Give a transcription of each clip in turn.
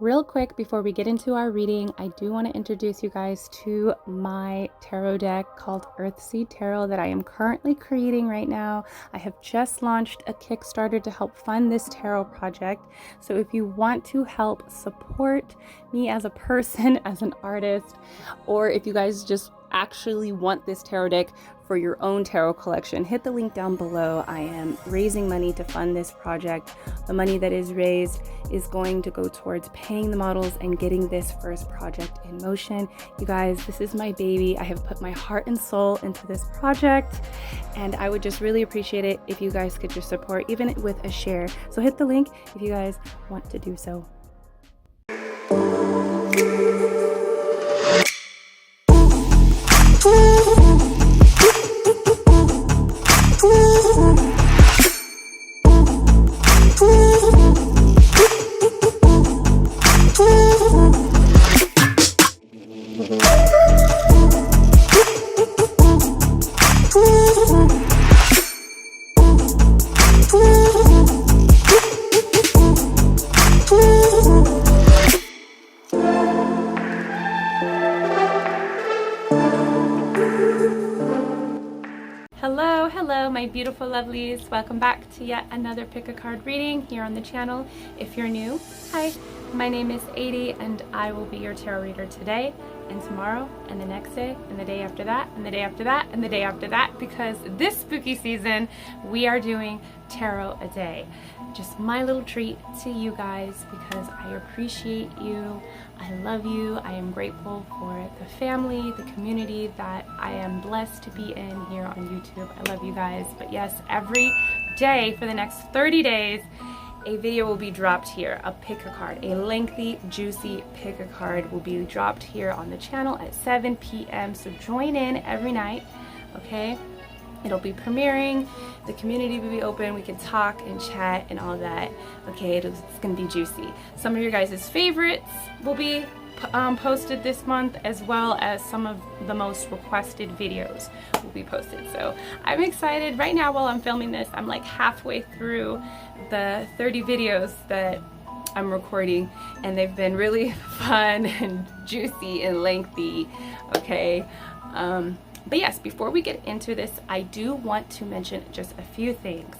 Real quick, before we get into our reading, I do want to introduce you guys to my tarot deck called EARTHSEED Tarot that I am currently creating right now. I have just launched a Kickstarter to help fund this tarot project. So if you want to help support me as a person, as an artist, or if you guys just actually want this tarot deck for your own tarot collection, hit the link down below. I am raising money to fund this project. The money that is raised is going to go towards paying the models and getting this first project in motion. You guys, this is my baby. I have put my heart and soul into this project, and I would just really appreciate it if you guys could just support, even with a share. So hit the link if you guys want to do so. Hello my beautiful lovelies, welcome back to yet another pick a card reading here on the channel. If you're new, hi, my name is ADIE and I will be your tarot reader today and tomorrow and the next day and the day after that and the day after that and the day after that, because this spooky season we are doing tarot a day. Just my little treat to you guys because I appreciate you. I love you. I am grateful for the family, the community that I am blessed to be in here on YouTube. I love you guys. But yes, every day for the next 30 days, a video will be dropped here, a pick a card, a lengthy, juicy pick a card will be dropped here on the channel at 7 p.m. So join in every night, okay? It'll be premiering, the community will be open, we can talk and chat and all that. Okay, it's gonna be juicy. Some of your guys' favorites will be posted this month, as well as some of the most requested videos will be posted. So I'm excited. Right now while I'm filming this, I'm like halfway through the 30 videos that I'm recording, and they've been really fun and juicy and lengthy, okay? But yes, before we get into this, I do want to mention just a few things.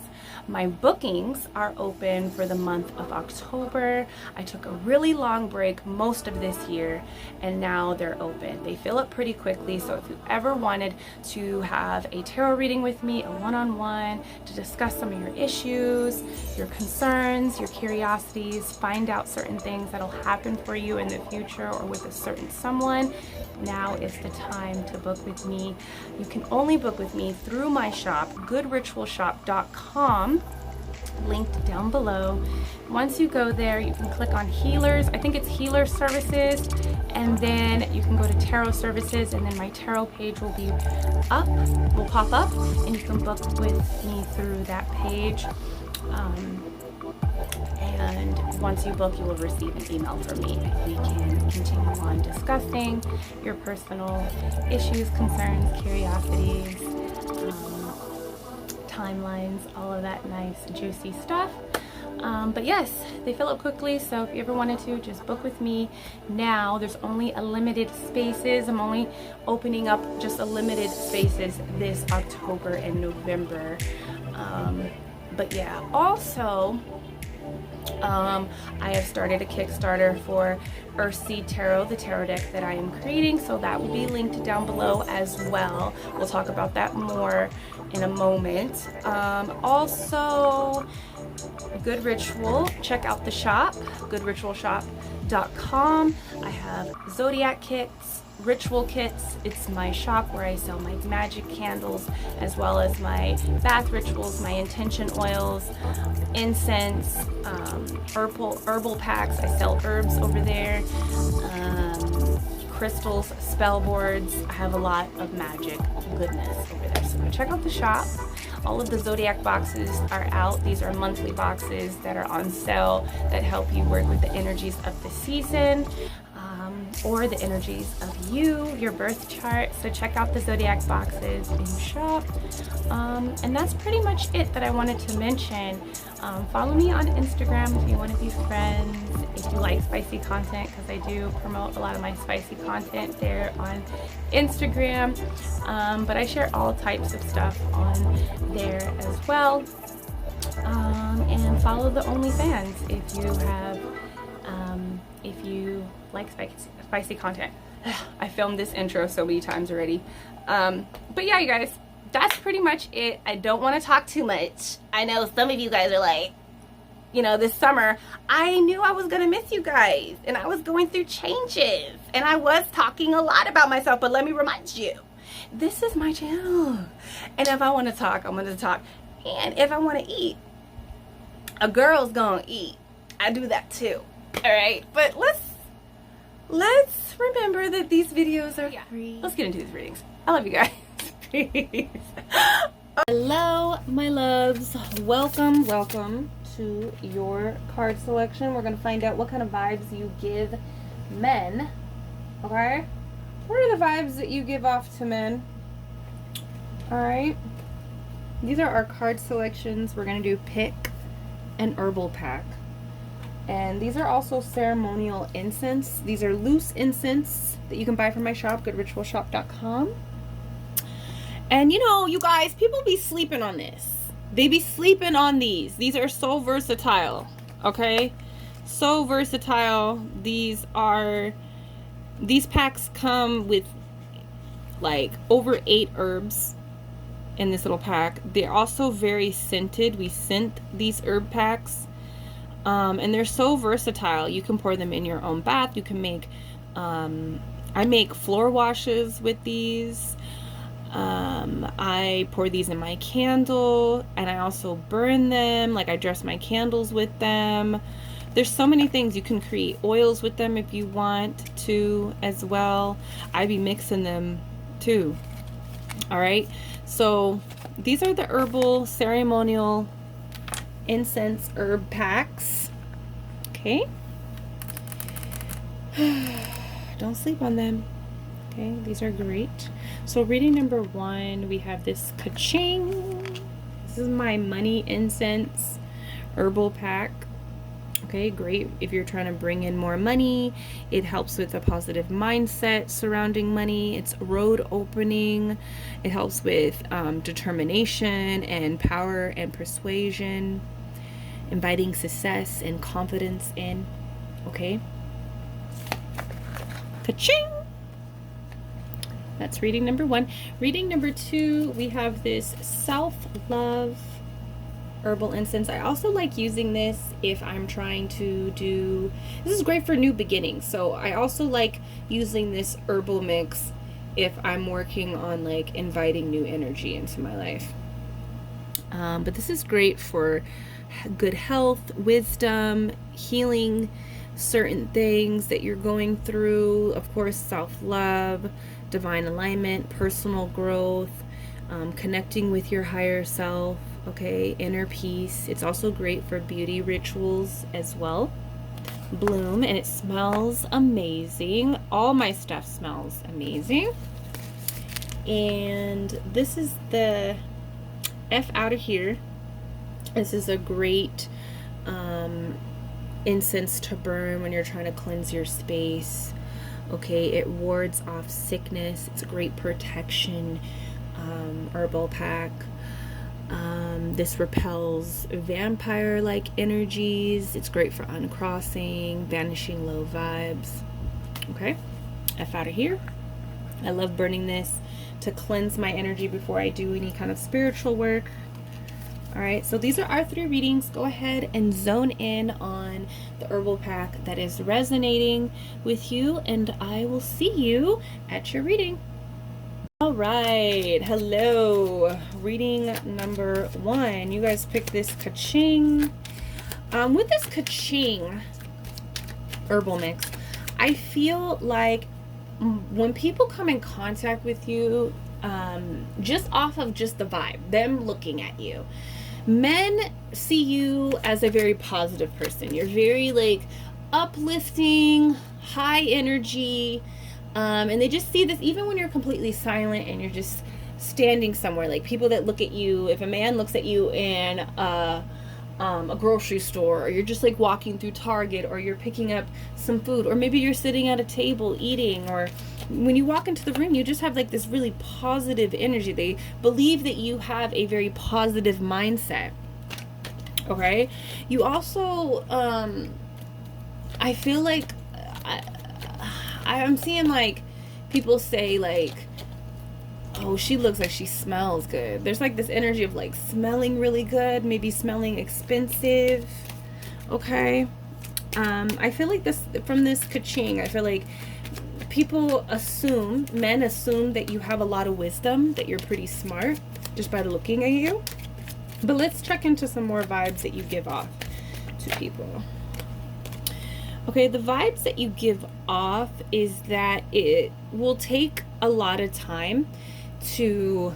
My bookings are open for the month of October. I took a really long break most of this year, and now they're open. They fill up pretty quickly, so if you ever wanted to have a tarot reading with me, a one-on-one, to discuss some of your issues, your concerns, your curiosities, find out certain things that'll happen for you in the future or with a certain someone, now is the time to book with me. You can only book with me through my shop, goodritualshop.com, linked down below. Once you go there, you can click on healers. I think it's healer services, and then you can go to tarot services, and then my tarot page will be up, will pop up, and you can book with me through that page. And once you book, you will receive an email from me. We can continue on discussing your personal issues, concerns, curiosities, timelines, all of that nice juicy stuff. But yes, they fill up quickly, so if you ever wanted to, just book with me now. There's only a limited spaces. I'm only opening up just a limited spaces this October and November. But yeah, also I have started a Kickstarter for EARTHSEED Tarot, the tarot deck that I am creating, so that will be linked down below as well. We'll talk about that more in a moment. Also, Good Ritual, check out the shop, goodritualshop.com. I have zodiac kits, ritual kits. It's my shop where I sell my magic candles, as well as my bath rituals, my intention oils, incense, herbal packs. I sell herbs over there, crystals, spell boards. I have a lot of magic goodness over there, so go check out the shop. All of the zodiac boxes are out. These are monthly boxes that are on sale that help you work with the energies of the season. or the energies of you, your birth chart. So check out the zodiac boxes in shop. And that's pretty much it that I wanted to mention. Follow me on Instagram if you want to be friends, if you like spicy content, because I do promote a lot of my spicy content there on Instagram. But I share all types of stuff on there as well. And follow the OnlyFans if you have, if you like spicy content. I filmed this intro so many times already. But yeah, you guys, that's pretty much it. I don't want to talk too much. I know some of you guys are like, you know, this summer, I knew I was going to miss you guys. And I was going through changes. And I was talking a lot about myself. But let me remind you, this is my channel. And if I want to talk, I'm going to talk. And if I want to eat, a girl's going to eat. I do that too. All right, but let's remember that these videos are free. Let's get into these readings. I love you guys. Peace. Hello, my loves. Welcome to your card selection. We're gonna find out what kind of vibes you give men. Okay, what are the vibes that you give off to men? All right, these are our card selections. We're gonna do pick an herbal pack. And these are also ceremonial incense. These are loose incense that you can buy from my shop, goodritualshop.com. And you know, you guys, people be sleeping on this. They be sleeping on these. These are so versatile, okay? So versatile. These packs come with like over 8 herbs in this little pack. They're also very scented. We scent these herb packs. And they're so versatile. You can pour them in your own bath. You can make, I make floor washes with these. I pour these in my candle, and I also burn them. Like, I dress my candles with them. There's so many things. You can create oils with them if you want to as well. I be mixing them too. All right. So these are the herbal ceremonial incense herb packs. Okay. Don't sleep on them. Okay, these are great. So reading number 1, we have this ka-ching. This is my money incense herbal pack. Okay, great if you're trying to bring in more money. It helps with a positive mindset surrounding money. It's road opening. It helps with determination and power and persuasion, inviting success and confidence in. Okay, ka-ching. That's reading number 1. Reading number 2, we have this self-love herbal incense. I also like using this if I'm trying to do, this is great for new beginnings. So I also like using this herbal mix if I'm working on like inviting new energy into my life. But this is great for good health, wisdom, healing certain things that you're going through. Of course, self-love, divine alignment, personal growth, connecting with your higher self, okay, inner peace. It's also great for beauty rituals as well. Bloom, and it smells amazing. All my stuff smells amazing. And this is the F out of here. This is a great incense to burn when you're trying to cleanse your space. Okay, it wards off sickness. It's a great protection herbal pack. This repels vampire-like energies. It's great for uncrossing, banishing low vibes. Okay, F out of here. I love burning this to cleanse my energy before I do any kind of spiritual work. All right, so these are our 3 readings. Go ahead and zone in on the herbal pack that is resonating with you, and I will see you at your reading. All right, hello. Reading number 1. You guys picked this ka-ching. With this ka-ching herbal mix, I feel like when people come in contact with you, just off of just the vibe, them looking at you, men see you as a very positive person. You're very like uplifting, high energy, and they just see this even when you're completely silent and you're just standing somewhere. Like people that look at you, if a man looks at you in a grocery store, or you're just like walking through Target, or you're picking up some food, or maybe you're sitting at a table eating, or when you walk into the room, you just have like this really positive energy. They believe that you have a very positive mindset. Okay, you also I feel like I'm seeing like people say like, oh, she looks like she smells good. There's like this energy of like smelling really good, maybe smelling expensive. Okay, I feel like this, from this ka-ching, I feel like people assume, men assume that you have a lot of wisdom, that you're pretty smart just by looking at you. But let's check into some more vibes that you give off to people. Okay, the vibes that you give off is that it will take a lot of time to,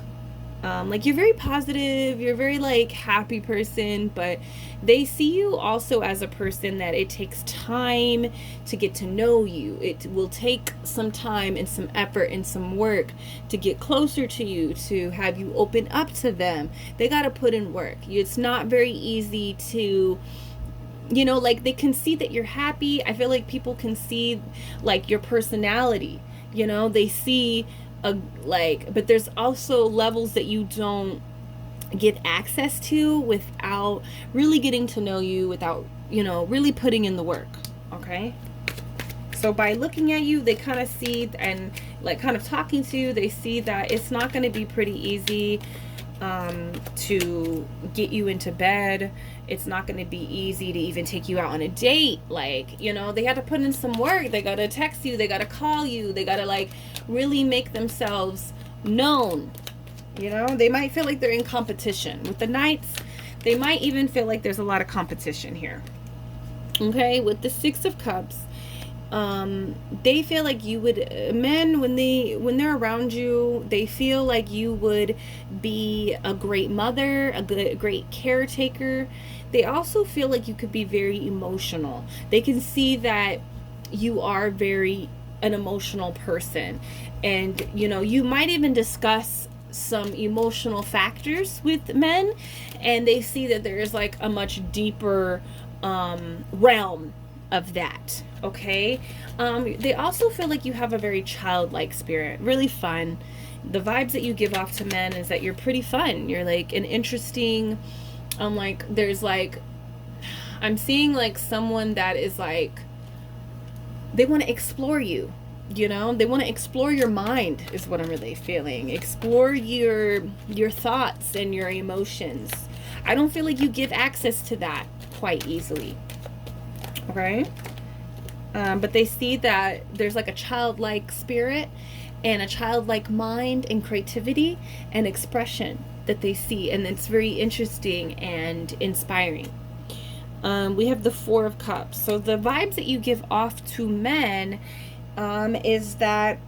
like, you're very positive, you're a very, like, happy person, but they see you also as a person that it takes time to get to know you. It will take some time and some effort and some work to get closer to you, to have you open up to them. They got to put in work. It's not very easy to, you know, like, they can see that you're happy. I feel like people can see, like, your personality, you know, they see but there's also levels that you don't get access to without really getting to know you, without, you know, really putting in the work. Okay, so by looking at you, they kind of see, and like kind of talking to you, they see that it's not going to be pretty easy to get you into bed. It's not going to be easy to even take you out on a date. Like, you know, they had to put in some work. They got to text you, they got to call you, they got to like really make themselves known. You know, they might feel like they're in competition with the Knights. They might even feel like there's a lot of competition here. Okay, with the Six of Cups, they feel like you would, men, when they're around you, they feel like you would be a great mother, a great caretaker. They also feel like you could be very emotional. They can see that you are an emotional person, and you know, you might even discuss some emotional factors with men, and they see that there is like a much deeper realm of that. Okay, they also feel like you have a very childlike spirit, really fun. The vibes that you give off to men is that you're pretty fun. You're like an interesting, like, there's like, I'm seeing like someone that is like, they want to explore you, you know, they want to explore your mind is what I'm really feeling. Explore your thoughts and your emotions. I don't feel like you give access to that quite easily. Okay, but they see that there's like a childlike spirit and a childlike mind and creativity and expression that they see, and it's very interesting and inspiring. We have the Four of Cups. So the vibes that you give off to men is that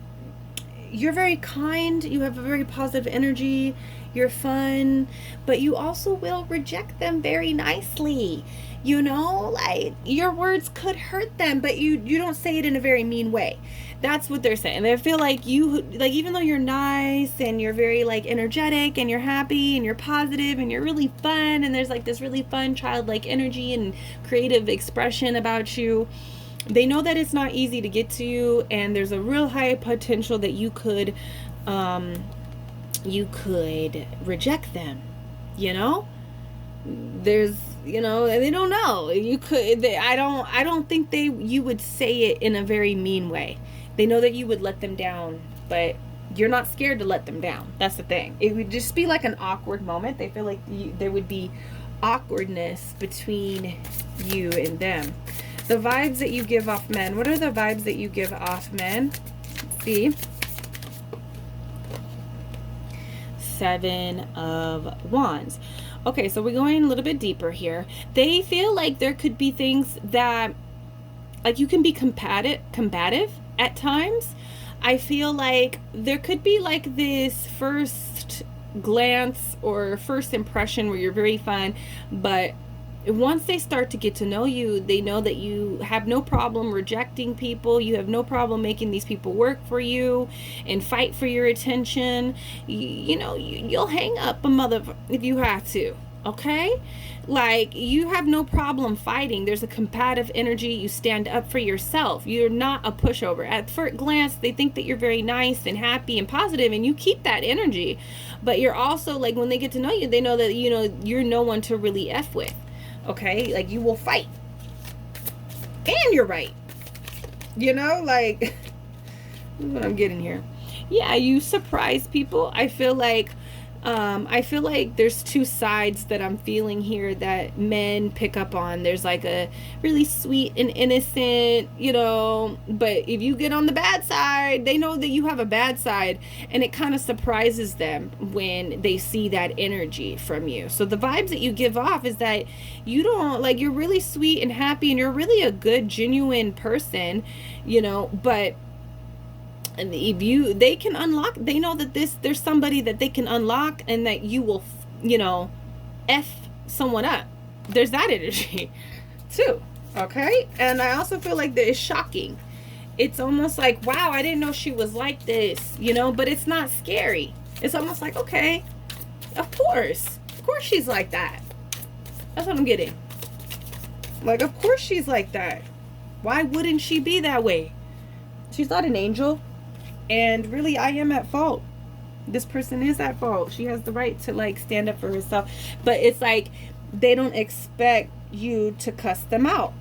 you're very kind, you have a very positive energy, you're fun, but you also will reject them very nicely. You know, like, your words could hurt them, but you don't say it in a very mean way. That's what they're saying. They feel like you, like, even though you're nice and you're very like energetic and you're happy and you're positive and you're really fun, and there's like this really fun childlike energy and creative expression about you, they know that it's not easy to get to you, and there's a real high potential that you could reject them, you know? There's, you know, and they don't know. You could, I don't think you would say it in a very mean way. They know that you would let them down, but you're not scared to let them down. That's the thing. It would just be like an awkward moment. They feel like there would be awkwardness between you and them. The vibes that you give off men. What are the vibes that you give off men? Let's see. Seven of Wands. Okay, so we're going a little bit deeper here. They feel like there could be things that, like, you can be combative at times. I feel like there could be like this first glance or first impression where you're very fun, but once they start to get to know you, they know that you have no problem rejecting people. You have no problem making these people work for you and fight for your attention. You'll hang up a mother if you have to. Okay? Like, you have no problem fighting. There's a combative energy. You stand up for yourself. You're not a pushover. At first glance, they think that you're very nice and happy and positive, and you keep that energy. But you're also, like, when they get to know you, they know that, you're no one to really F with. Okay? Like, you will fight. And you're right. Like, this is what I'm getting here. Yeah, you surprise people. I feel like there's two sides that I'm feeling here that men pick up on. There's like a really sweet and innocent, but if you get on the bad side, they know that you have a bad side, and it kind of surprises them when they see that energy from you. So the vibes that you give off is that you don't, like, you're really sweet and happy, and you're really a good, genuine person, but and they can unlock, they know that there's somebody that they can unlock, and that you will, F someone up. There's that energy too. Okay. And I also feel like that it's shocking. It's almost like, wow, I didn't know she was like this, but it's not scary. It's almost like, okay, of course she's like that. That's what I'm getting. Like, of course she's like that. Why wouldn't she be that way? She's not an angel. And really, I am at fault. This person is at fault. She has the right to, like, stand up for herself. But it's like, they don't expect you to cuss them out.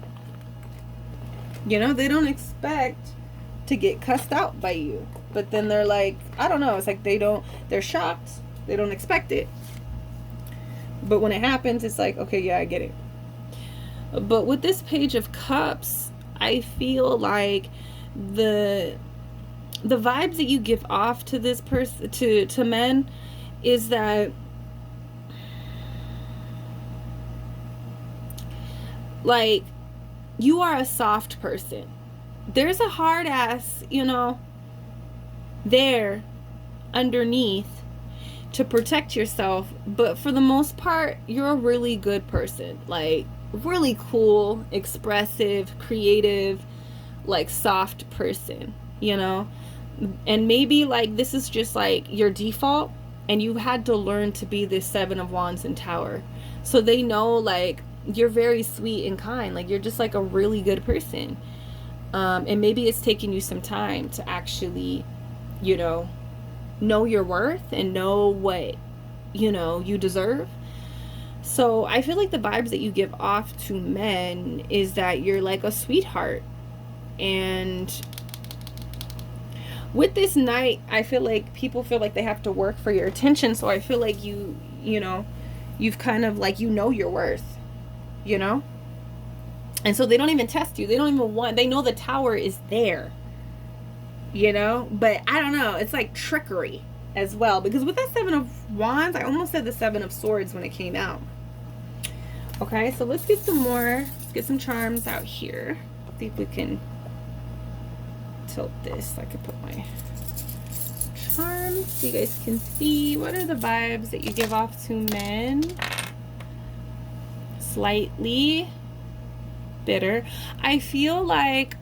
They don't expect to get cussed out by you. But then they're like, I don't know. It's like they're shocked. They don't expect it. But when it happens, it's like, okay, yeah, I get it. But with this Page of Cups, I feel like the vibes that you give off to this person, to men, is that, like, you are a soft person. There's a hard ass, there underneath to protect yourself, but for the most part, you're a really good person. Like, really cool, expressive, creative, like, soft person, And maybe, like, this is just, like, your default, and you had to learn to be this Seven of Wands and Tower. So they know, like, you're very sweet and kind. Like, you're just, like, a really good person. And maybe it's taking you some time to actually, know your worth and know what, you deserve. So I feel like the vibes that you give off to men is that you're, like, a sweetheart. And with this Knight, I feel like people feel like they have to work for your attention. So I feel like you've kind of, like, your worth, and so they don't even test you. They don't even they know the Tower is there, but I don't know. It's like trickery as well, because with that Seven of Wands, I almost said the Seven of Swords when it came out. Okay, so let's get some more. Let's get some charms out here. See if we can tilt this. I could put my charms so you guys can see. What are the vibes that you give off to men? Slightly bitter. I feel like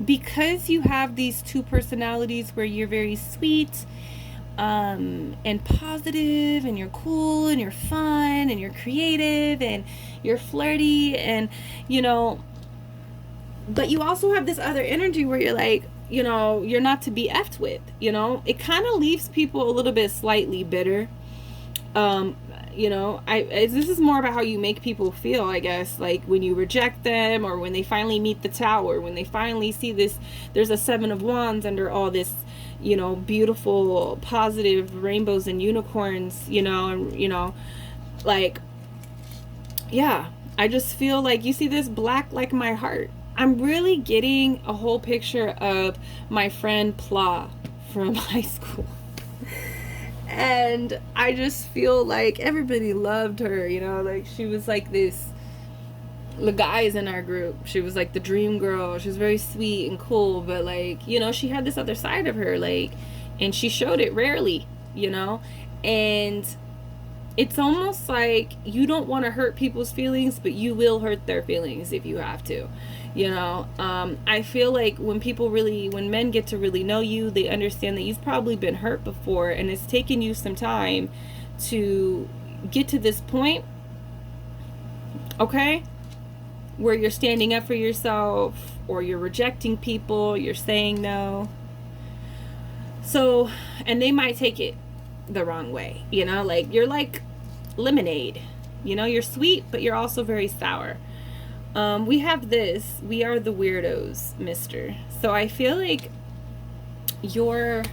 because you have these two personalities where you're very sweet and positive, and you're cool, and you're fun, and you're creative, and you're flirty, and but you also have this other energy where you're like, you're not to be effed with, it kind of leaves people a little bit slightly bitter. This is more about how you make people feel, I guess, like when you reject them, or when they finally meet the Tower, when they finally see this, there's a Seven of Wands under all this, beautiful, positive rainbows and unicorns, like, yeah, I just feel like, you see this black, like my heart. I'm really getting a whole picture of my friend Pla from high school. And I just feel like everybody loved her, like she was like this, the guys in our group, she was like the dream girl. She was very sweet and cool, but like, she had this other side of her, like, and she showed it rarely, and it's almost like you don't want to hurt people's feelings, but you will hurt their feelings if you have to, you know. I feel like when men get to really know you, they understand that you've probably been hurt before, and it's taken you some time to get to this point, okay, where you're standing up for yourself, or you're rejecting people, you're saying no. So, and they might take it the wrong way, you know, like you're like lemonade, you know, you're sweet, but you're also very sour. We have this, we are the weirdos, mister. So I feel like I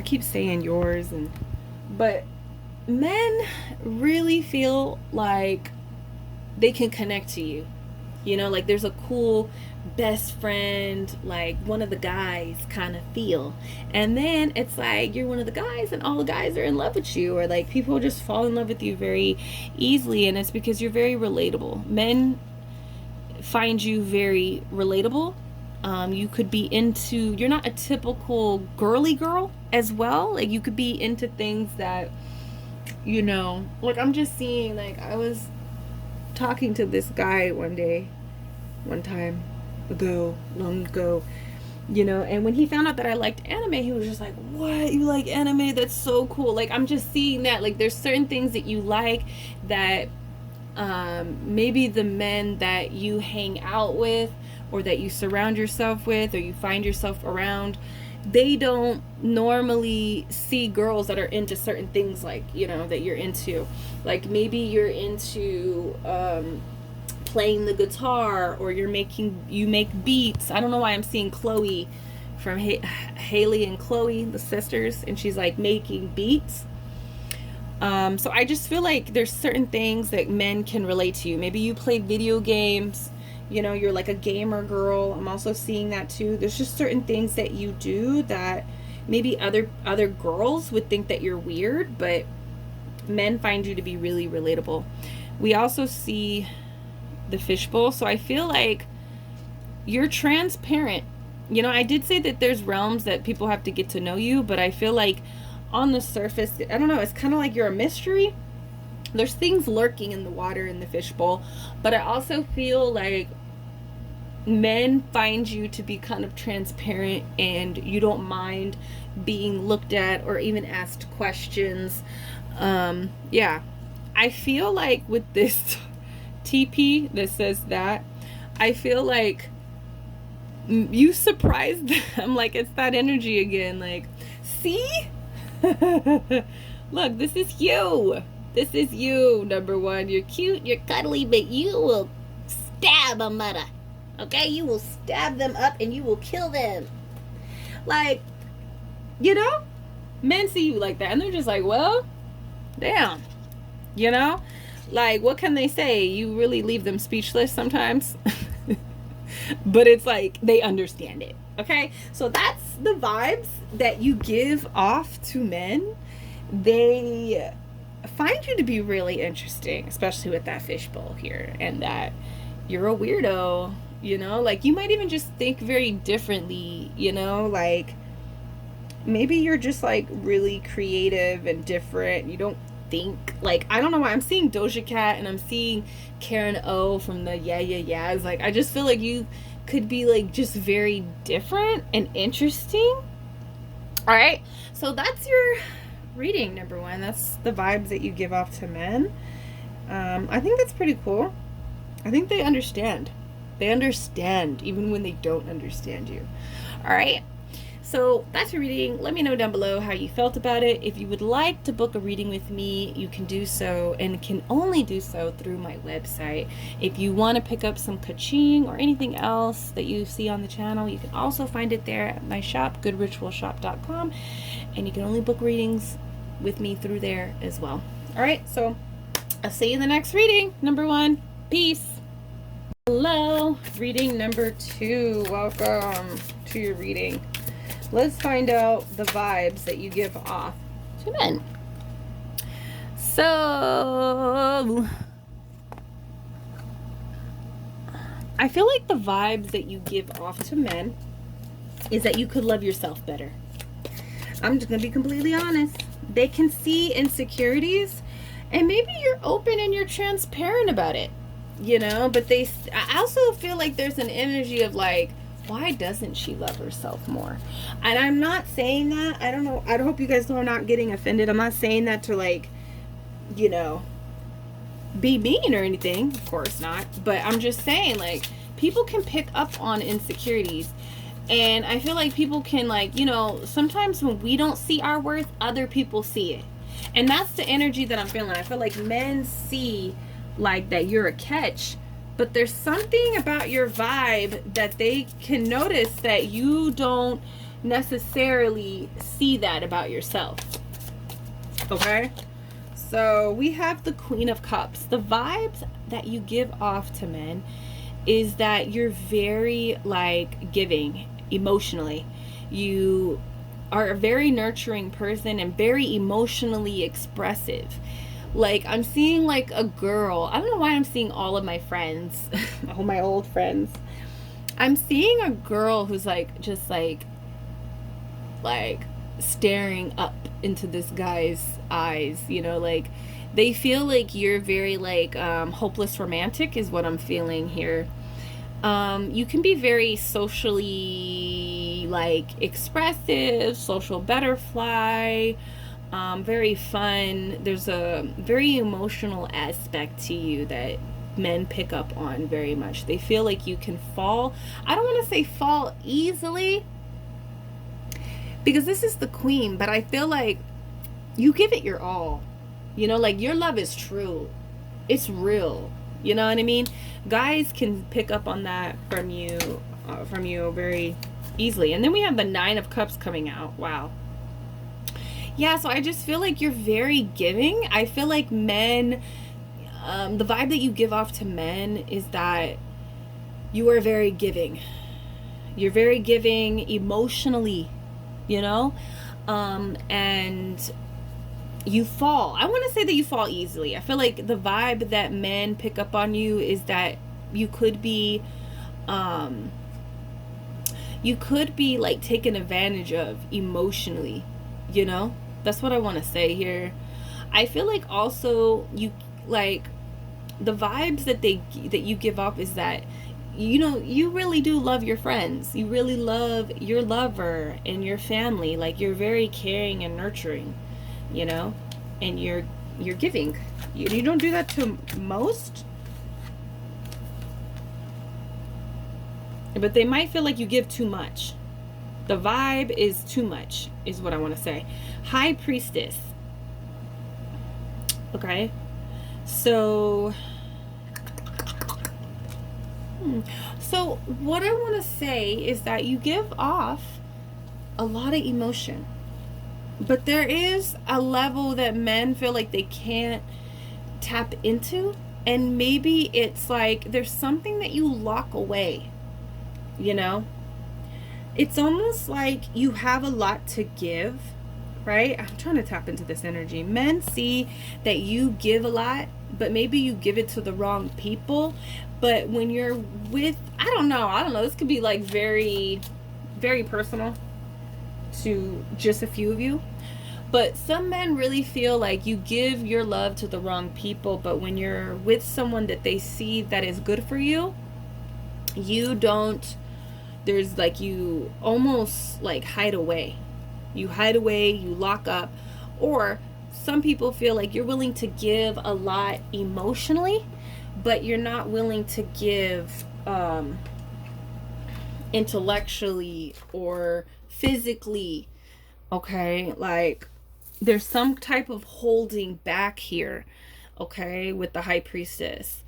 keep saying yours, but men really feel like they can connect to you, you know, like there's a cool best friend, like one of the guys kind of feel, and then it's like you're one of the guys and all the guys are in love with you, or like people just fall in love with you very easily, and it's because you're very relatable. Men find you very relatable. You could be you're not a typical girly girl as well, like you could be into things that, you know, like I'm just seeing, like I was talking to this guy one time long ago, you know, and when he found out that I liked anime, he was just like, what, you like anime? That's so cool. Like I'm just seeing that, like there's certain things that you like that maybe the men that you hang out with, or that you surround yourself with, or you find yourself around, they don't normally see girls that are into certain things, like, you know, that you're into. Like maybe you're into playing the guitar, or you make beats. I don't know why I'm seeing Chloe from Haley and Chloe, the sisters, and she's like making beats. So I just feel like there's certain things that men can relate to you. Maybe you play video games, you know, you're like a gamer girl. I'm also seeing that too. There's just certain things that you do that maybe other girls would think that you're weird, but men find you to be really relatable. We also see the fishbowl, so I feel like you're transparent. You know, I did say that there's realms that people have to get to know you, but I feel like on the surface, I don't know, it's kind of like you're a mystery. There's things lurking in the water in the fishbowl, but I also feel like men find you to be kind of transparent, and you don't mind being looked at or even asked questions. Yeah, I feel like with this TP that says that, I feel like you surprised them. Like it's that energy again, like, see? Look, this is you. This is you, number one. You're cute, you're cuddly, but you will stab a mother. Okay? You will stab them up and you will kill them. Like, you know? Men see you like that and they're just like, well, damn. You know? Like, what can they say? You really leave them speechless sometimes. But it's like they understand it. Okay? So that's the vibes that you give off to men. They find you to be really interesting, especially with that fishbowl here, and that you're a weirdo, you know, like you might even just think very differently, you know, like maybe you're just like really creative and different. You don't think, like, I don't know why I'm seeing Doja Cat and I'm seeing Karen O from the Yeah Yeah Yeahs. Like I just feel like you could be like just very different and interesting. All right, so that's your reading, number one. That's the vibes that you give off to men. I think that's pretty cool. I think they understand. They understand even when they don't understand you. All right, so that's your reading. Let me know down below how you felt about it. If you would like to book a reading with me, you can do so, and can only do so through my website. If you want to pick up some kaching or anything else that you see on the channel, you can also find it there at my shop, goodritualshop.com, and you can only book readings with me through there as well. All right, so I'll see you in the next reading. Number one, peace. Hello, reading number two. Welcome to your reading. Let's find out the vibes that you give off to men. So I feel like the vibes that you give off to men is that you could love yourself better. I'm just gonna be completely honest. They can see insecurities And maybe you're open and you're transparent about it, you know, but I also feel like there's an energy of like, why doesn't she love herself more? And I'm not saying that, I don't know, I hope you guys are not getting offended. I'm not saying that to like, you know, be mean or anything, of course not, but I'm just saying, like, people can pick up on insecurities, and I feel like people can, like, you know, sometimes when we don't see our worth, other people see it, and that's the energy that I'm feeling. I feel like men see like that you're a catch, but there's something about your vibe that they can notice that you don't necessarily see that about yourself. Okay? So we have the Queen of Cups. The vibes that you give off to men is that you're very like giving emotionally. You are a very nurturing person and very emotionally expressive. Like, I'm seeing like a girl. I don't know why I'm seeing all of my friends, all my old friends. I'm seeing a girl who's like just like staring up into this guy's eyes, you know, like they feel like you're very like hopeless romantic is what I'm feeling here. You can be very socially like expressive, social butterfly, very fun. There's a very emotional aspect to you that men pick up on very much. They feel like you can fall. I don't want to say fall easily, because this is the Queen, but I feel like you give it your all. You know, like your love is true. It's real. You know what I mean? Guys can pick up on that from you very easily. And then we have the Nine of Cups coming out. Wow. Yeah, so I just feel like you're very giving. I feel like men, the vibe that you give off to men is that you are very giving. You're very giving emotionally, you know? And you fall. I want to say that you fall easily. I feel like the vibe that men pick up on you is that you could be like taken advantage of emotionally, you know? That's what I want to say here. I feel like also you like the vibes that you give off is that, you know, you really do love your friends. You really love your lover and your family. Like, you're very caring and nurturing, you know, and you're giving. You don't do that to most, but they might feel like you give too much. The vibe is too much, is what I want to say. High Priestess. Okay, so so what I want to say is that you give off a lot of emotion, but there is a level that men feel like they can't tap into, and maybe it's like there's something that you lock away, you know? It's almost like you have a lot to give, right? I'm trying to tap into this energy. Men see that you give a lot, but maybe you give it to the wrong people. But when you're with, I don't know, this could be like very, very personal to just a few of you. But some men really feel like you give your love to the wrong people, but when you're with someone that they see that is good for you, you don't, there's like, you almost like hide away. You hide away, you lock up. Or some people feel like you're willing to give a lot emotionally, but you're not willing to give intellectually or physically. Okay, like there's some type of holding back here, okay, with the High Priestess.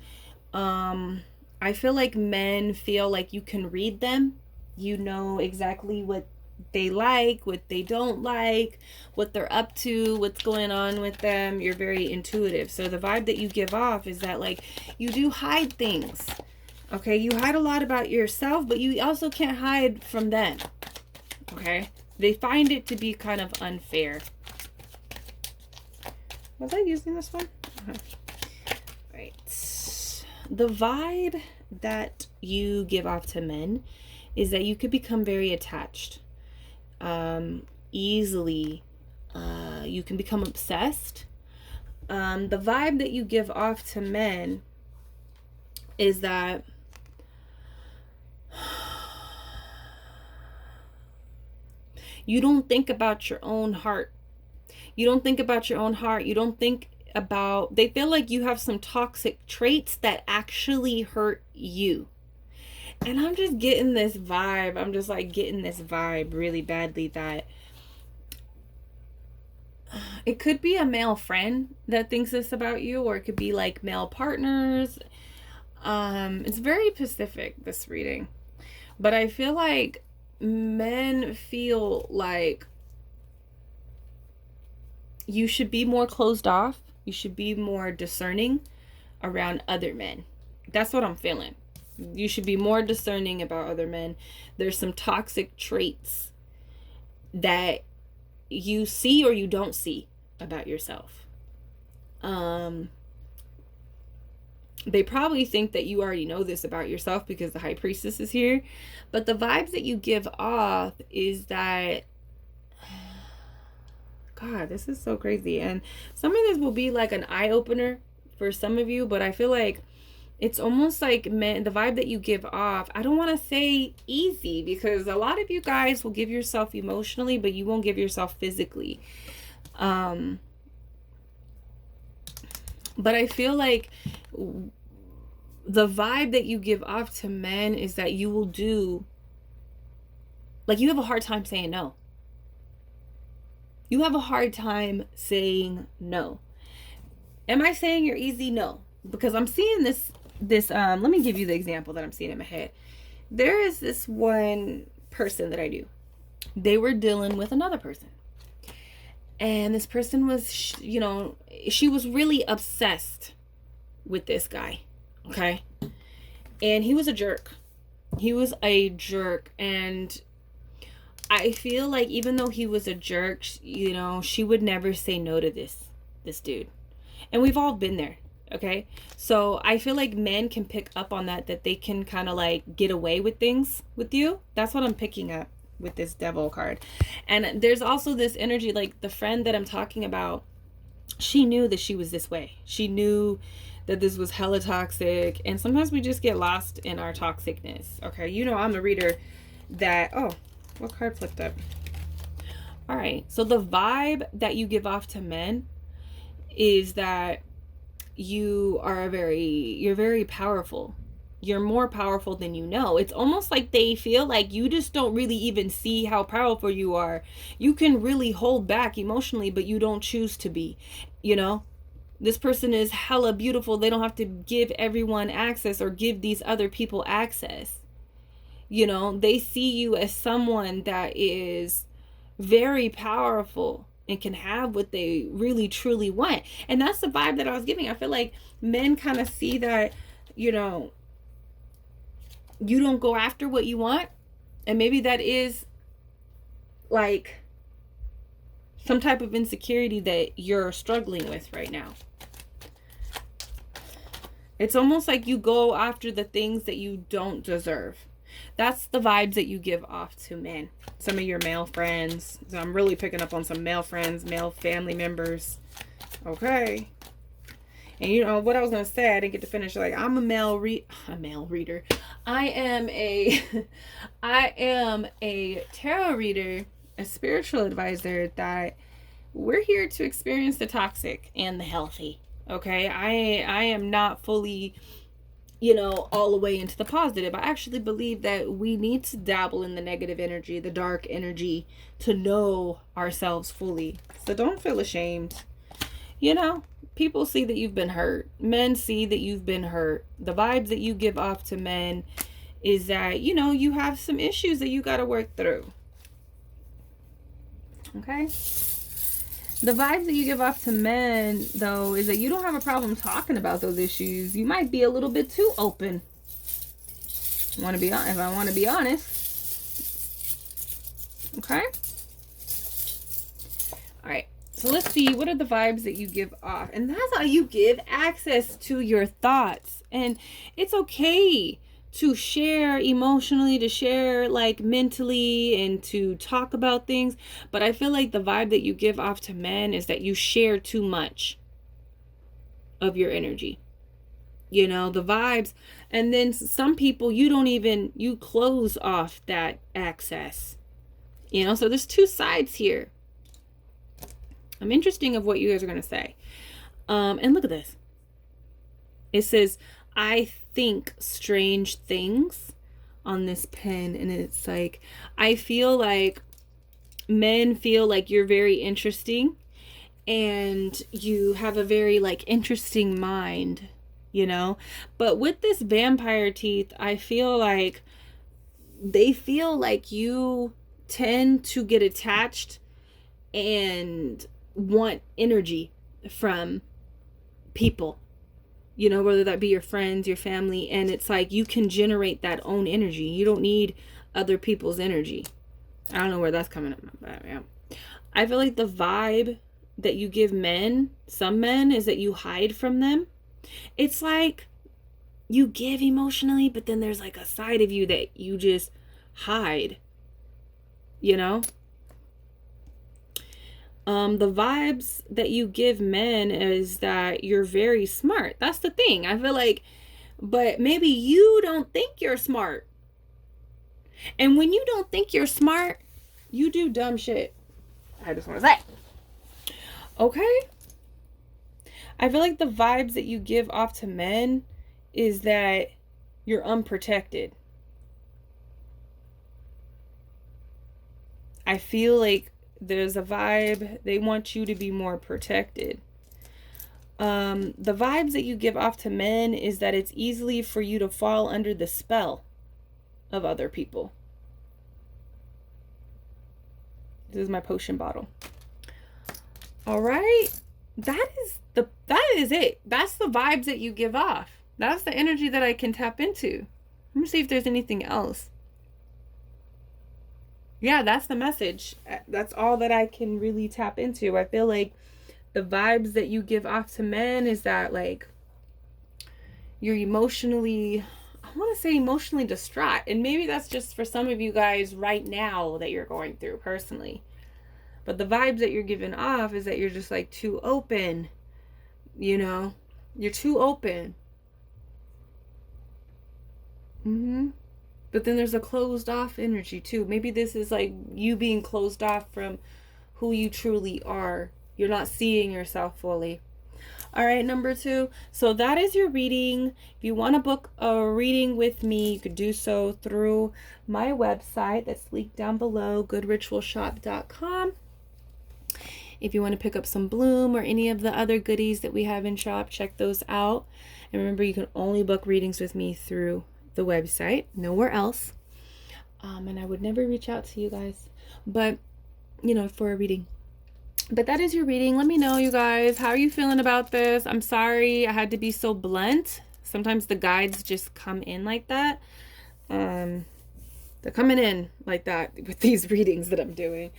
I feel like men feel like you can read them. You know exactly what they like, what they don't like, what they're up to, what's going on with them. You're very intuitive. So the vibe that you give off is that, like, you do hide things. Okay, you hide a lot about yourself, but you also can't hide from them. Okay, they find it to be kind of unfair. Was I using this one? Right. The vibe that you give off to men is that you could become very attached easily. You can become obsessed. The vibe that you give off to men is that you don't think about your own heart. You don't think about your own heart. You don't think about, they feel like you have some toxic traits that actually hurt you. And I'm just getting this vibe. I'm just like getting this vibe really badly that it could be a male friend that thinks this about you, or it could be like male partners. It's very specific, this reading. But I feel like men feel like you should be more closed off. You should be more discerning around other men. That's what I'm feeling. You should be more discerning about other men. There's some toxic traits that you see or you don't see about yourself. They probably think that you already know this about yourself because the High Priestess is here. But the vibes that you give off is that, God, this is so crazy. And some of this will be like an eye-opener for some of you, but I feel like it's almost like, men, the vibe that you give off, I don't want to say easy, because a lot of you guys will give yourself emotionally, but you won't give yourself physically. But I feel like the vibe that you give off to men is that you will do, like, you have a hard time saying no. You have a hard time saying no. Am I saying you're easy? No. Because I'm seeing this, let me give you the example that I'm seeing in my head. There is this one person that I do. They were dealing with another person. And this person was, you know, she was really obsessed with this guy. Okay. And he was a jerk. He was a jerk. And I feel like even though he was a jerk, you know, she would never say no to this dude. And we've all been there. Okay. So I feel like men can pick up on that they can kind of like get away with things with you. That's what I'm picking up with this Devil card. And there's also this energy, like the friend that I'm talking about, she knew that she was this way. She knew that this was hella toxic. And sometimes we just get lost in our toxicness. Okay. You know, I'm a reader that, oh, what card flipped up? All right. So the vibe that you give off to men is that you're very powerful. You're more powerful than you know. It's almost like they feel like you just don't really even see how powerful you are. You can really hold back emotionally, but you don't choose to be, you know? This person is hella beautiful. They don't have to give everyone access or give these other people access. You know, they see you as someone that is very powerful and can have what they really truly want. And that's the vibe that I was giving. I feel like men kind of see that, you know, you don't go after what you want. And maybe that is like some type of insecurity that you're struggling with right now. It's almost like you go after the things that you don't deserve. That's the vibes that you give off to men. Some of your male friends. So I'm really picking up on some male friends, male family members. Okay. And you know what I was going to say, I didn't get to finish. Like, I'm a male reader. I am a tarot reader, a spiritual advisor, that we're here to experience the toxic and the healthy. Okay. I am not fully, you know, all the way into the positive. I actually believe that we need to dabble in the negative energy, the dark energy, to know ourselves fully. So don't feel ashamed. You know, people see that you've been hurt. Men see that you've been hurt. The vibes that you give off to men is that, you know, you have some issues that you got to work through. Okay? The vibes that you give off to men, though, is that you don't have a problem talking about those issues. You might be a little bit too open. If I want to be honest. Okay? All right. So let's see. What are the vibes that you give off? And that's how you give access to your thoughts. And it's okay to share emotionally, to share like mentally, and to talk about things. But I feel like the vibe that you give off to men is that you share too much. of your energy. You know, the vibes. And then some people, you close off that access. You know, so there's two sides here. I'm interested of what you guys are going to say. And look at this. It says, I think strange things on this pen. And it's like, I feel like men feel like you're very interesting. And you have a very like interesting mind, you know. But with this vampire teeth, I feel like they feel like you tend to get attached and want energy from people, you know, whether that be your friends, your family. And it's like you can generate that own energy. You don't need other people's energy. I don't know where that's coming from, but yeah. I feel like the vibe that you give men, some men, is that you hide from them. It's like you give emotionally, but then there's like a side of you that you just hide, you know. The vibes that you give men is that you're very smart. That's the thing. I feel like, but maybe you don't think you're smart. And when you don't think you're smart, you do dumb shit. I just want to say. Okay? I feel like the vibes that you give off to men is that you're unprotected. I feel like there's a vibe, they want you to be more protected. The vibes that you give off to men is that it's easily for you to fall under the spell of other people. This is my potion bottle. All right. That is it. That's the vibes that you give off. That's the energy that I can tap into. Let me see if there's anything else. Yeah, that's the message. That's all that I can really tap into. I feel like the vibes that you give off to men is that like you're emotionally, I want to say emotionally distraught. And maybe that's just for some of you guys right now that you're going through personally. But the vibes that you're giving off is that you're just like too open, you know? You're too open. But then there's a closed off energy too. Maybe this is like you being closed off from who you truly are. You're not seeing yourself fully. All right, number 2. So that is your reading. If you want to book a reading with me, you could do so through my website that's linked down below, goodritualshop.com. If you want to pick up some bloom or any of the other goodies that we have in shop, check those out. And remember, you can only book readings with me through the website, nowhere else. And I would never reach out to you guys, but you know, for a reading. But that is your reading. Let me know, you guys, how are you feeling about this? I'm sorry I had to be so blunt. Sometimes the guides just come in like that. They're coming in like that with these readings that I'm doing.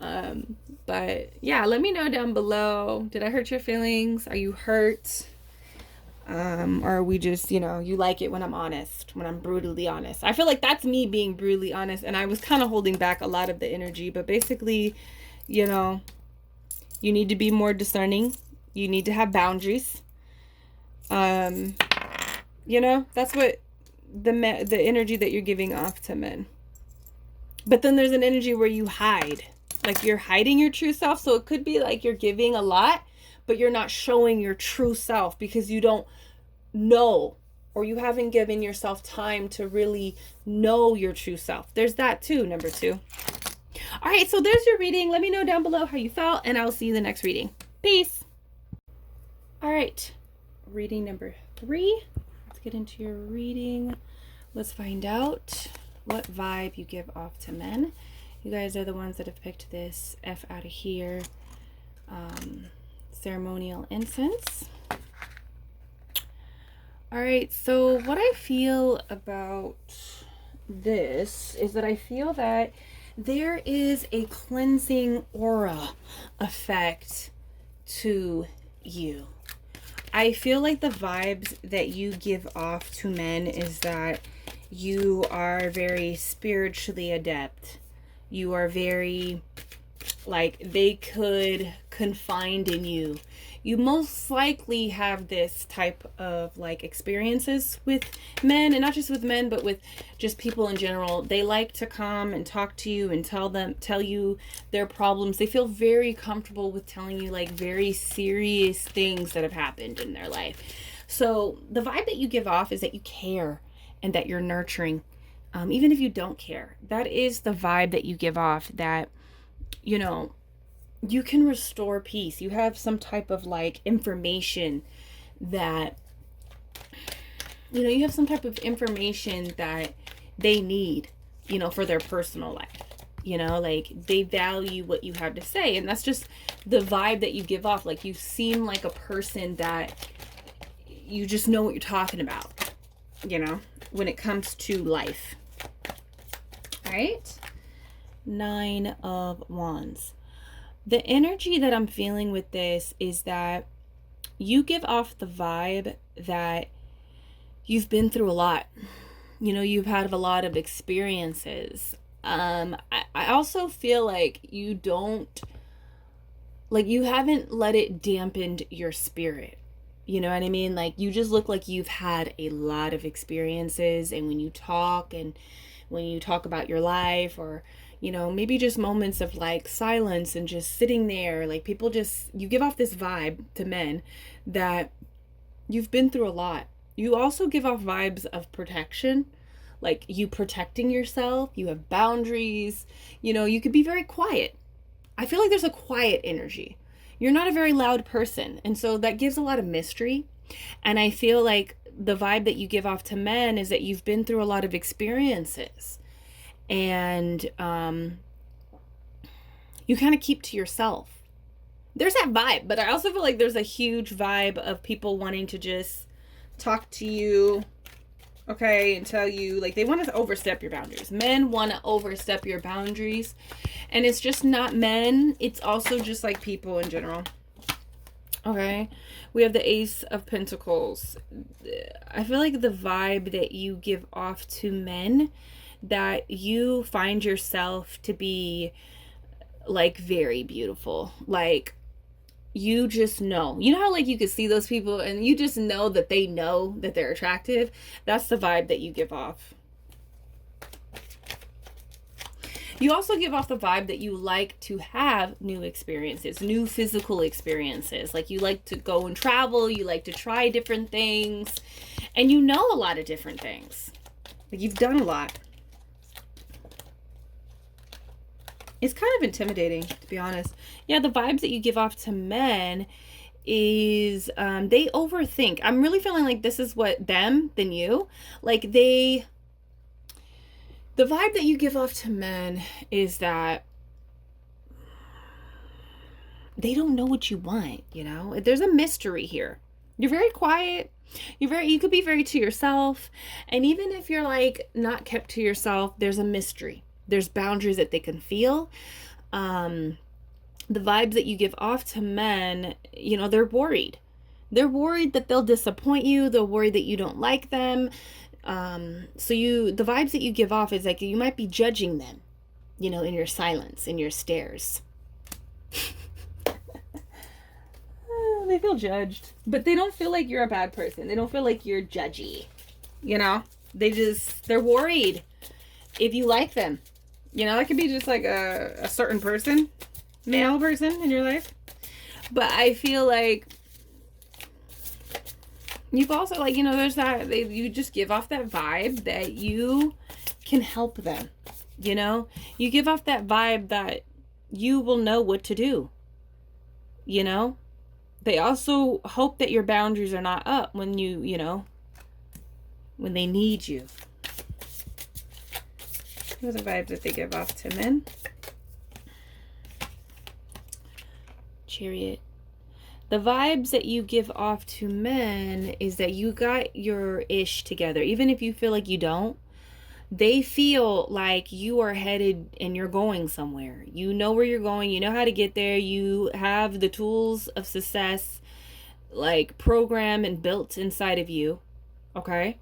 But yeah, let me know down below. Did I hurt your feelings? Are you hurt? Or are we just, you know, you like it when I'm honest, when I'm brutally honest. I feel like that's me being brutally honest, and I was kind of holding back a lot of the energy, but basically, you know, you need to be more discerning. You need to have boundaries. You know, that's what the energy that you're giving off to men. But then there's an energy where you hide, like you're hiding your true self. So it could be like you're giving a lot, but you're not showing your true self because you don't know, or you haven't given yourself time to really know your true self. There's that too, number 2. All right, so there's your reading. Let me know down below how you felt, and I'll see you in the next reading. Peace. All right, reading number 3. Let's get into your reading. Let's find out what vibe you give off to men. You guys are the ones that have picked this F out of here ceremonial incense. All right, so what I feel about this is that I feel that there is a cleansing aura effect to you. I feel like the vibes that you give off to men is that you are very spiritually adept. You are very Like they could confide in you. You most likely have this type of like experiences with men, and not just with men, but with just people in general. They like to come and talk to you and tell you their problems. They feel very comfortable with telling you like very serious things that have happened in their life. So the vibe that you give off is that you care and that you're nurturing. Even if you don't care, that is the vibe that you give off, that, you know, you can restore peace. You have some type of like information that, you know, you have some type of information that they need, you know, for their personal life. You know, like they value what you have to say. And that's just the vibe that you give off. Like you seem like a person that you just know what you're talking about, you know, when it comes to life. All right. 9 of Wands. The energy that I'm feeling with this is that you give off the vibe that you've been through a lot. You know, you've had a lot of experiences. I also feel like you haven't let it dampen your spirit. You know what I mean? Like you just look like you've had a lot of experiences, and when you talk about your life, or you know, maybe just moments of like silence and just sitting there, like you give off this vibe to men that you've been through a lot. You also give off vibes of protection, like you protecting yourself. You have boundaries. You know, you could be very quiet. I feel like there's a quiet energy. You're not a very loud person, and so that gives a lot of mystery. And I feel like the vibe that you give off to men is that you've been through a lot of experiences, and you kind of keep to yourself. There's that vibe, but I also feel like there's a huge vibe of people wanting to just talk to you, okay, and tell you, like, they want to overstep your boundaries. Men want to overstep your boundaries, and it's just not men, it's also just like people in general. Okay, we have the Ace of Pentacles. I feel like the vibe that you give off to men, that you find yourself to be like very beautiful. Like you just know. You know how like you could see those people and you just know that they're attractive? That's the vibe that you give off. You also give off the vibe that you like to have new experiences, new physical experiences. Like you like to go and travel, you like to try different things, and you know a lot of different things. Like you've done a lot. It's kind of intimidating, to be honest. Yeah, the vibes that you give off to men is they overthink. I'm really feeling like this is what them than you. Like the vibe that you give off to men is that they don't know what you want, you know? There's a mystery here. You're very quiet. You could be very to yourself. And even if you're like not kept to yourself, there's a mystery. There's boundaries that they can feel. The vibes that you give off to men, you know, they're worried. They're worried that they'll disappoint you. They're worried that you don't like them. So the vibes that you give off is like you might be judging them, you know, in your silence, in your stares. They feel judged, but they don't feel like you're a bad person. They don't feel like you're judgy, you know? They're worried if you like them. You know, that could be just like a certain person, male person in your life. But I feel like you've also, like, you know, there's that, you just give off that vibe that you can help them, you know? You give off that vibe that you will know what to do, you know? They also hope that your boundaries are not up when you know, when they need you. Those are vibes that they give off to men. Chariot. The vibes that you give off to men is that you got your ish together. Even if you feel like you don't, they feel like you are headed and you're going somewhere. You know where you're going. You know how to get there. You have the tools of success, like, programmed and built inside of you. Okay?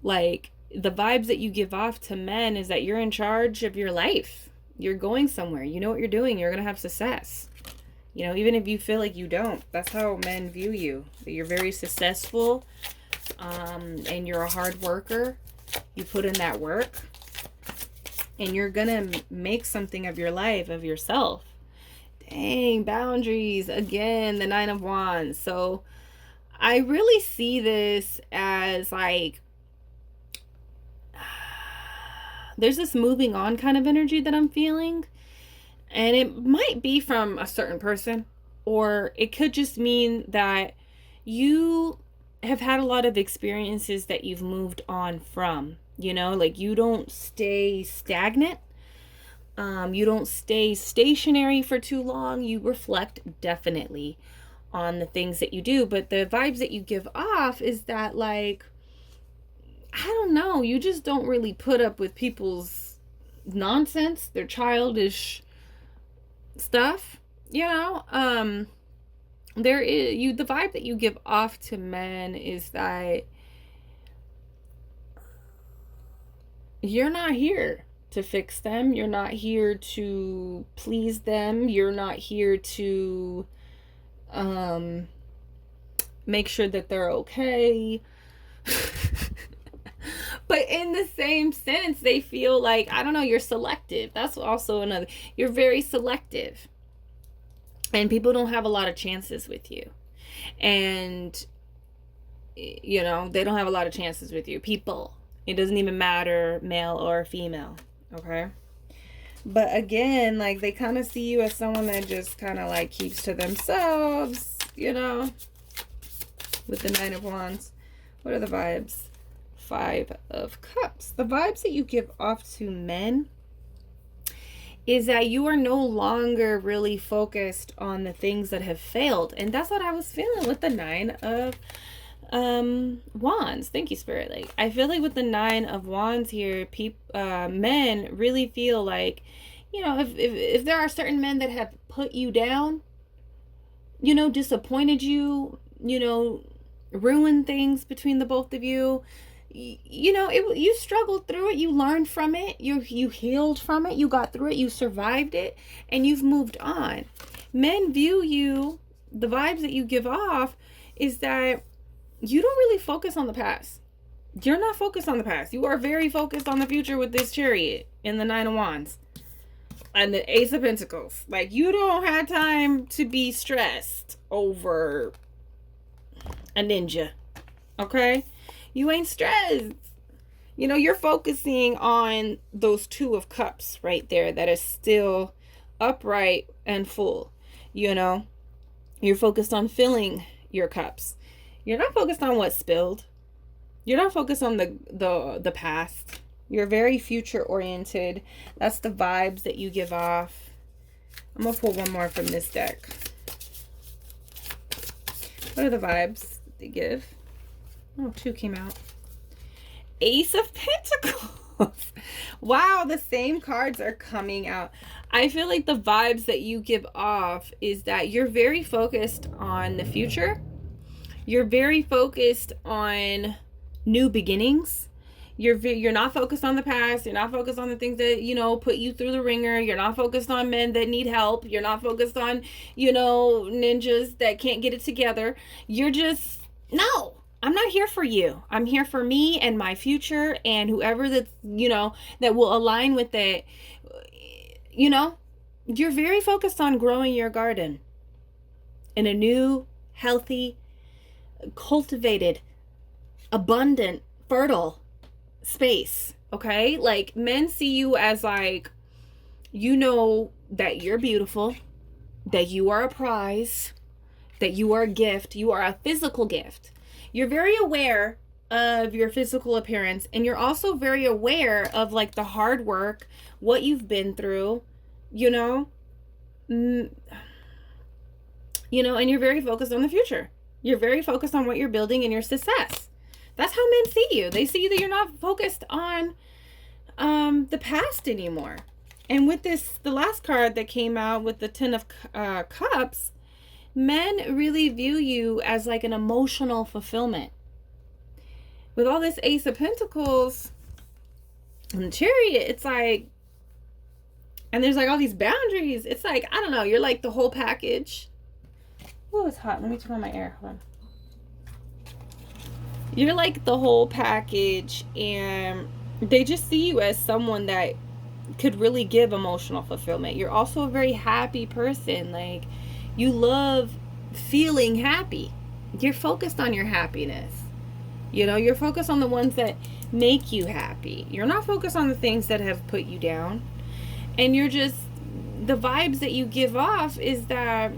Like, the vibes that you give off to men is that you're in charge of your life. You're going somewhere. You know what you're doing. You're going to have success. You know, even if you feel like you don't, that's how men view you. That you're very successful, and you're a hard worker. You put in that work, and you're going to make something of your life, of yourself. Dang, boundaries. Again, the 9 of Wands. So I really see this as like, there's this moving on kind of energy that I'm feeling. And it might be from a certain person, or it could just mean that you have had a lot of experiences that you've moved on from. You know, like you don't stay stagnant. You don't stay stationary for too long. You reflect definitely on the things that you do. But the vibes that you give off is that, like, I don't know, you just don't really put up with people's nonsense, their childish stuff, you know. There is the vibe that you give off to men is that you're not here to fix them. You're not here to please them. You're not here to make sure that they're okay. But in the same sense, they feel like, I don't know, you're selective. That's also another. You're very selective. And people don't have a lot of chances with you. And, you know, they don't have a lot of chances with you. People. It doesn't even matter, male or female. Okay? But again, like, they kind of see you as someone that just kind of, like, keeps to themselves, you know? With the 9 of Wands. What are the vibes? 5 of Cups. The vibes that you give off to men is that you are no longer really focused on the things that have failed. And that's what I was feeling with the 9 of Wands. Thank you, Spirit. Like, I feel like with the 9 of Wands here, men really feel like, you know, if there are certain men that have put you down, you know, disappointed you, you know, ruined things between the both of you, you know, you struggled through it, you learned from it, you healed from it, you got through it, you survived it, and you've moved on. Men view you, the vibes that you give off is that you don't really focus on the past. You're not focused on the past. You are very focused on the future with this Chariot and the 9 of Wands and the Ace of Pentacles. Like, you don't have time to be stressed over a ninja. Okay? You ain't stressed. You know, you're focusing on those 2 of Cups right there that is still upright and full. You know, you're focused on filling your cups. You're not focused on what spilled. You're not focused on the past. You're very future oriented. That's the vibes that you give off. I'm going to pull one more from this deck. What are the vibes they give? Oh, 2 came out. Ace of Pentacles. Wow, the same cards are coming out. I feel like the vibes that you give off is that you're very focused on the future. You're very focused on new beginnings. You're not focused on the past. You're not focused on the things that, you know, put you through the ringer. You're not focused on men that need help. You're not focused on, you know, ninjas that can't get it together. You're just, no. I'm not here for you. I'm here for me and my future and whoever that's, you know, that will align with it. You know, you're very focused on growing your garden in a new, healthy, cultivated, abundant, fertile space. Okay? Like, men see you as like, you know that you're beautiful, that you are a prize, that you are a gift, you are a physical gift. You're very aware of your physical appearance, and you're also very aware of, like, the hard work, what you've been through, you know, and you're very focused on the future. You're very focused on what you're building and your success. That's how men see you. They see that you're not focused on the past anymore. And with this, the last card that came out with the 10 of Cups, men really view you as like an emotional fulfillment. With all this Ace of Pentacles, And the Chariot, it's like, and there's like all these boundaries. It's like, I don't know, you're like the whole package. Oh, it's hot. Let me turn on my air. Hold on. You're like the whole package, and they just see you as someone that could really give emotional fulfillment. You're also a very happy person. Like, you love feeling happy. You're focused on your happiness. You know, you're focused on the ones that make you happy. You're not focused on the things that have put you down. And you're just, the vibes that you give off is that,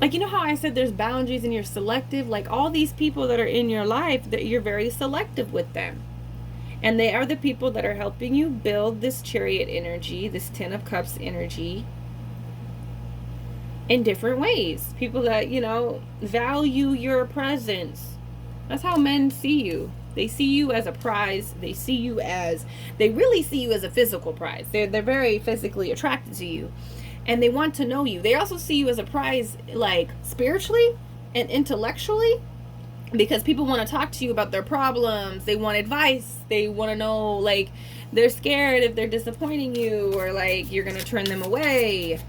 like, you know how I said there's boundaries and you're selective? Like, all these people that are in your life, that you're very selective with them. And they are the people that are helping you build this Chariot energy, this Ten of Cups energy, in different ways. People that, you know, value your presence. That's how men see you. They see you as a prize. They see you as, they really see you as a physical prize. They're very physically attracted to you. And they want to know you. They also see you as a prize, like, spiritually and intellectually. Because people want to talk to you about their problems. They want advice. They want to know, like, they're scared if they're disappointing you, or like you're going to turn them away.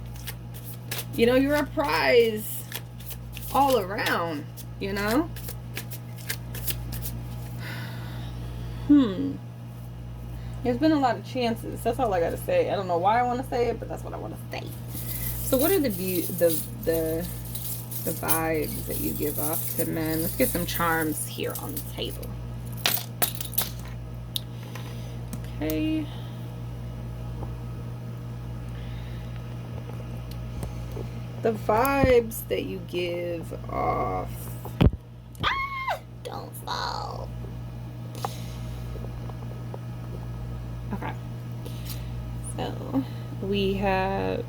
You know, you're a prize all around, you know? There's been a lot of chances. That's all I got to say. I don't know why I want to say it, but that's what I want to say. So what are the vibes that you give off to men? Let's get some charms here on the table. Okay. The vibes that you give off. Ah! Don't fall. Okay. So we have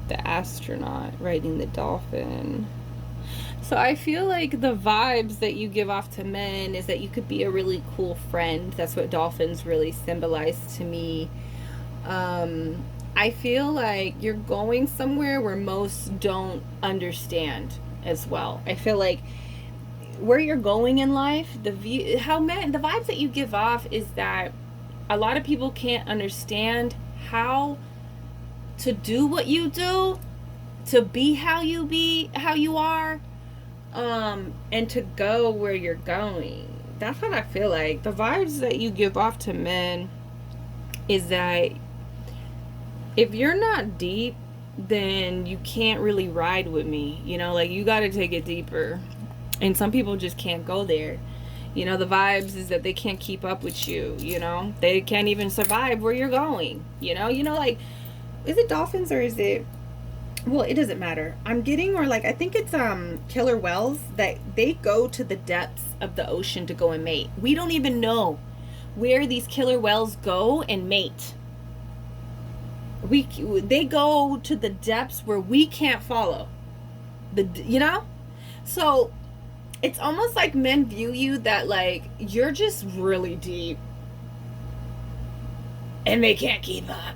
the astronaut riding the dolphin. So I feel like the vibes that you give off to men is that you could be a really cool friend. That's what dolphins really symbolize to me. I feel like you're going somewhere where most don't understand as well. I feel like where you're going in life, the vibes that you give off is that a lot of people can't understand how to do what you do, to be how you are, and to go where you're going. That's what I feel like. The vibes that you give off to men is that if you're not deep, then you can't really ride with me. You know, like, you got to take it deeper. And some people just can't go there. You know, the vibes is that they can't keep up with you, you know? They can't even survive where you're going, you know? You know, like, is it dolphins or is it, well, it doesn't matter. I'm getting, or like, I think it's killer whales, that they go to the depths of the ocean to go and mate. We don't even know where these killer whales go and mate. They go to the depths where we can't follow. You know? So it's almost like men view you that, like, you're just really deep and they can't keep up.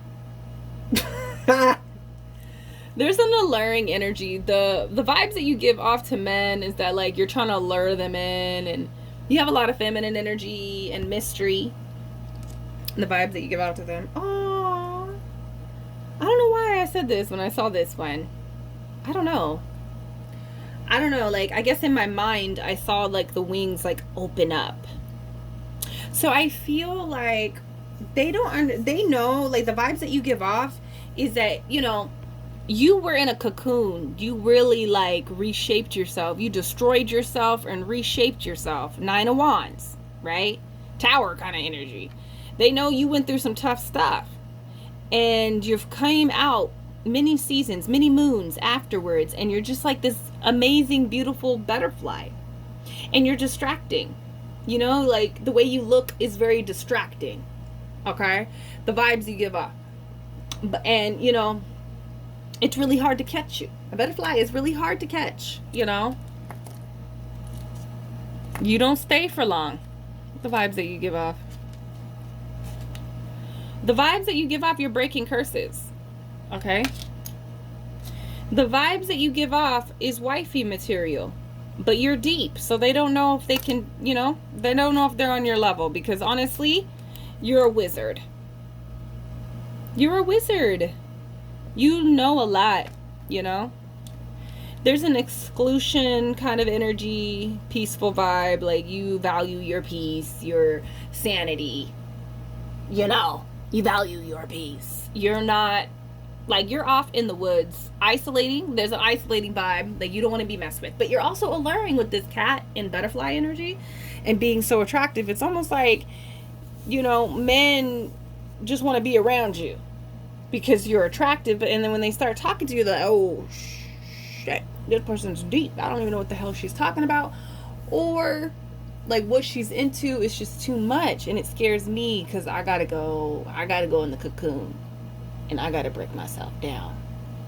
There's an alluring energy. The vibes that you give off to men is that, like, you're trying to lure them in, and you have a lot of feminine energy and mystery. And the vibes that you give out to them. Oh, I don't know why I said this when I saw this one. I don't know. Like, I guess in my mind I saw, like, the wings, like, open up. So I feel like they know, like, the vibes that you give off is that, you know, you were in a cocoon. You really, like, reshaped yourself. You destroyed yourself and reshaped yourself. 9 of Wands, right? Tower kind of energy. They know you went through some tough stuff, and you've came out many seasons, many moons afterwards, and you're just like this amazing, beautiful butterfly, and you're distracting, you know, like, the way you look is very distracting. Okay, the vibes you give off, and, you know, it's really hard to catch you. A butterfly is really hard to catch, you know. You don't stay for long. The vibes that you give off. The vibes that you give off, you're breaking curses. Okay? The vibes that you give off is wifey material. But you're deep, so they don't know if they can, you know, they don't know if they're on your level. Because honestly, You're a wizard. You're a wizard. You know a lot, you know? There's an exclusion kind of energy, peaceful vibe, like you value your peace, your sanity. You know, you value your peace. You're not, like, you're off in the woods, isolating. There's an isolating vibe that you don't want to be messed with. But you're also alluring with this cat and butterfly energy and being so attractive. It's almost like, you know, men just want to be around you because you're attractive. And then when they start talking to you, they're like, oh, shit, this person's deep. I don't even know what the hell she's talking about. Or like what she's into is just too much, and it scares me because I gotta go in the cocoon, and I gotta break myself down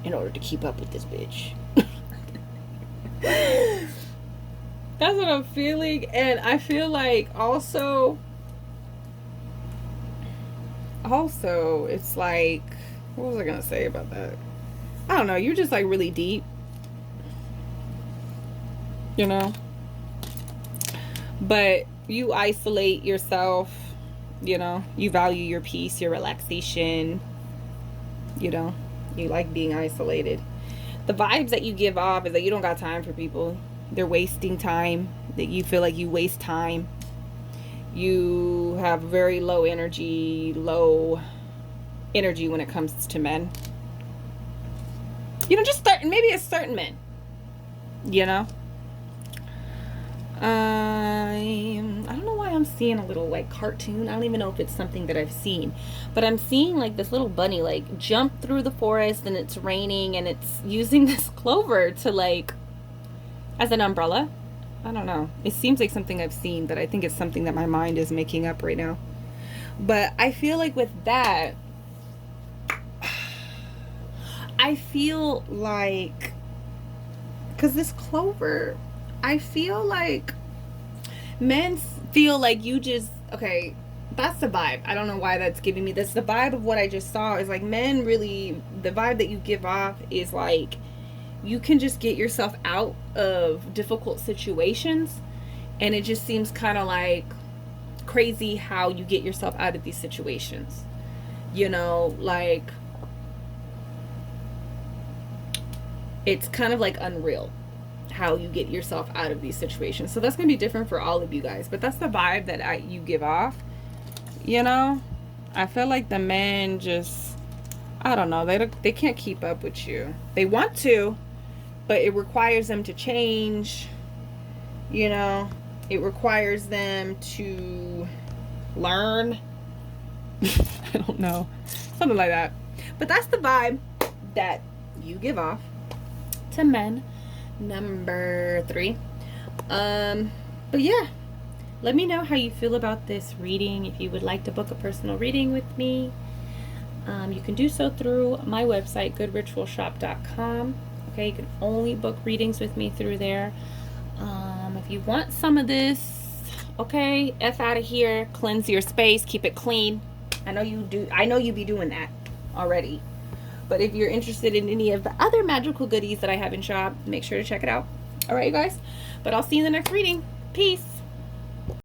in order to keep up with this bitch. That's what I'm feeling. And I feel like also it's like, what was I gonna say about that? I don't know, you're just like really deep, you know, but you isolate yourself, you know, you value your peace, your relaxation, you know, you like being isolated. The vibes that you give off is that you don't got time for people. They're wasting time, that you feel like you waste time. You have very low energy when it comes to men. You know, just maybe it's certain men, you know. I don't know why I'm seeing a little like cartoon. I don't even know if it's something that I've seen, but I'm seeing like this little bunny like jump through the forest, and it's raining, and it's using this clover to like as an umbrella. I don't know. It seems like something I've seen, but I think it's something that my mind is making up right now. But I feel like with that, I feel like, because this clover, I feel like men feel like you just, okay, that's the vibe. I don't know why that's giving me this. The vibe of what I just saw is like men really, the vibe that you give off is like you can just get yourself out of difficult situations, and it just seems kind of like crazy how you get yourself out of these situations, you know, like it's kind of like unreal how you get yourself out of these situations. So that's gonna be different for all of you guys, but that's the vibe that you give off, you know. I feel like the men just, I don't know, they can't keep up with you. They want to, but it requires them to change, you know. It requires them to learn. I don't know, something like that. But that's the vibe that you give off to men. Number 3. But yeah, let me know how you feel about this reading. If you would like to book a personal reading with me, you can do so through my website, goodritualshop.com. Okay, you can only book readings with me through there. If you want some of this, okay, F out of here, cleanse your space, keep it clean. I know you do. I know you be doing that already. But if you're interested in any of the other magical goodies that I have in shop, make sure to check it out. All right, you guys. But I'll see you in the next reading. Peace.